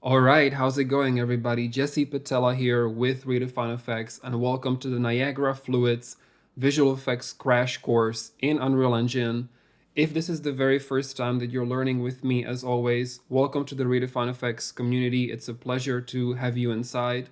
All right, how's it going, everybody? Jesse Patella here with Redefine Effects, and welcome to the Niagara Fluids Visual Effects Crash Course in Unreal Engine. If this is the very first time that you're learning with me, as always, welcome to the Redefine Effects community. It's a pleasure to have you inside.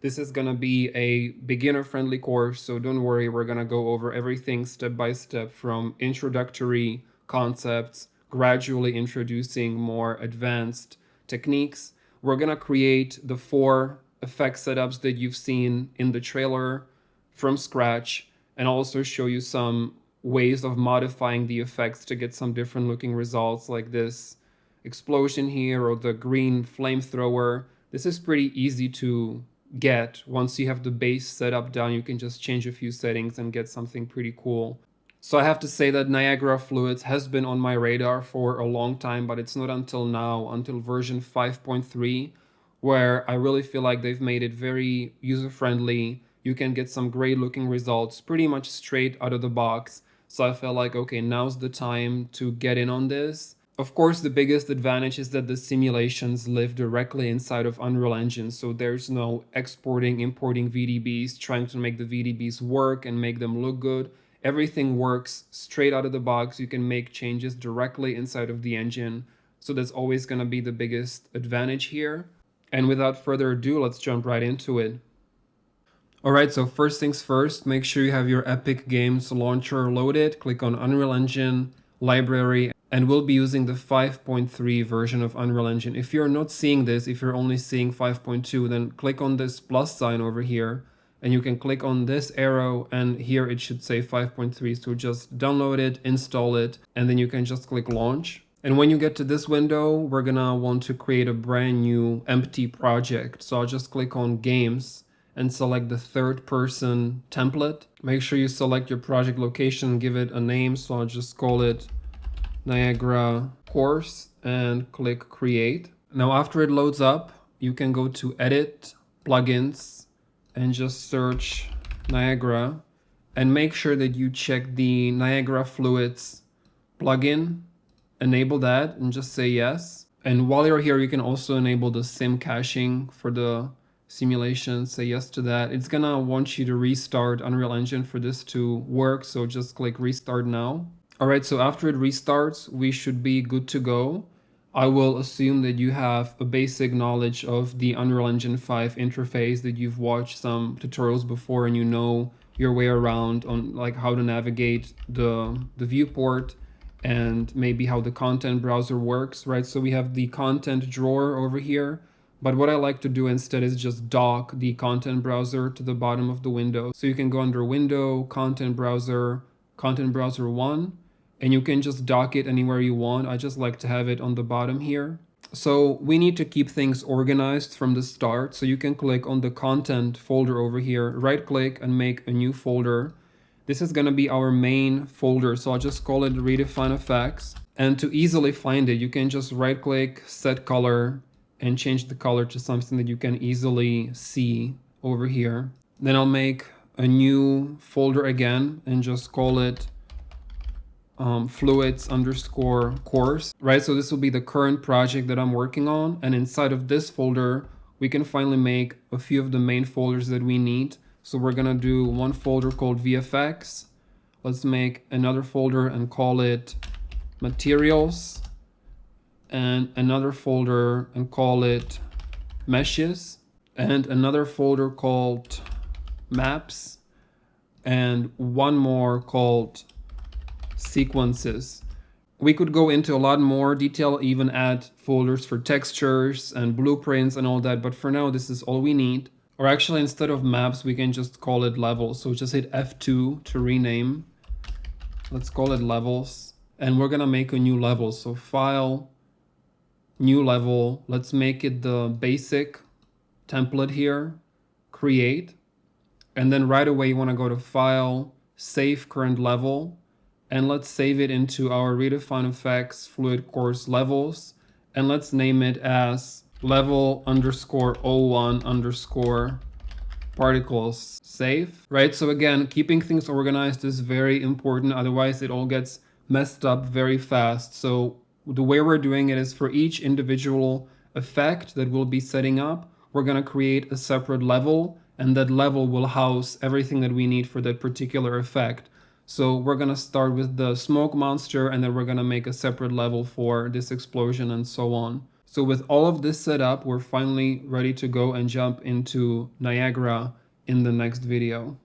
This is going to be a beginner-friendly course, so don't worry, we're going to go over everything step by step from introductory concepts, gradually introducing more advanced techniques. We're going to create the 4 effect setups that you've seen in the trailer from scratch, and also show you some ways of modifying the effects to get some different looking results, like this explosion here or the green flamethrower. This is pretty easy to get. Once you have the base setup down, you can just change a few settings and get something pretty cool. So I have to say that Niagara Fluids has been on my radar for a long time, but it's not until now, until version 5.3, where I really feel like they've made it very user-friendly. You can get some great looking results pretty much straight out of the box. So I felt like, okay, now's the time to get in on this. Of course, the biggest advantage is that the simulations live directly inside of Unreal Engine, so there's no exporting, importing VDBs, trying to make the VDBs work and make them look good. Everything works straight out of the box. You can make changes directly inside of the engine. So that's always going to be the biggest advantage here. And without further ado, let's jump right into it. Alright, so first things first, make sure you have your Epic Games launcher loaded. Click on Unreal Engine, Library, and we'll be using the 5.3 version of Unreal Engine. If you're not seeing this, if you're only seeing 5.2, then click on this plus sign over here. And you can click on this arrow, and here it should say 5.3. So just download it, install it, and then you can just click launch. And when you get to this window, we're gonna want to create a brand new empty project. So I'll just click on games and select the 3rd person template. Make sure you select your project location, give it a name. So I'll just call it Niagara Course and click create. Now after it loads up, you can go to edit, plugins, and just search Niagara, and make sure that you check the Niagara Fluids plugin, enable that and just say yes. And while you're here, you can also enable the sim caching for the simulation, say yes to that. It's gonna want you to restart Unreal Engine for this to work, so just click restart now. All right, so after it restarts, we should be good to go. I will assume that you have a basic knowledge of the Unreal Engine 5 interface, that you've watched some tutorials before and you know your way around on like how to navigate the viewport and maybe how the content browser works, right? So we have the content drawer over here, but what I like to do instead is just dock the content browser to the bottom of the window. So you can go under Window, Content Browser 1, and you can just dock it anywhere you want. I just like to have it on the bottom here. So we need to keep things organized from the start. So you can click on the content folder over here, right click and make a new folder. This is going to be our main folder. So I'll just call it Redefine Effects. And to easily find it, you can just right click, set color, and change the color to something that you can easily see over here. Then I'll make a new folder again and just call it fluids_course, right? So this will be the current project that I'm working on, and inside of this folder we can finally make a few of the main folders that we need. So we're gonna do one folder called VFX. Let's make another folder and call it materials, and another folder and call it meshes, and another folder called maps, and one more called sequences. We could go into a lot more detail, even add folders for textures and blueprints and all that, but for now this is all we need. Or actually, instead of maps, we can just call it levels. So just hit F2 to rename. Let's call it levels, and we're gonna make a new level. So file, new level. Let's make it the basic template here, create, and then right away you want to go to file, save current level, and let's save it into our Redefine Effects Fluid Course levels, and let's name it as level_01_particles. Save, right? So again, keeping things organized is very important, otherwise it all gets messed up very fast. So the way we're doing it is for each individual effect that we'll be setting up, we're going to create a separate level, and that level will house everything that we need for that particular effect. So we're going to start with the smoke monster, and then we're going to make a separate level for this explosion and so on. So with all of this set up, we're finally ready to go and jump into Niagara in the next video.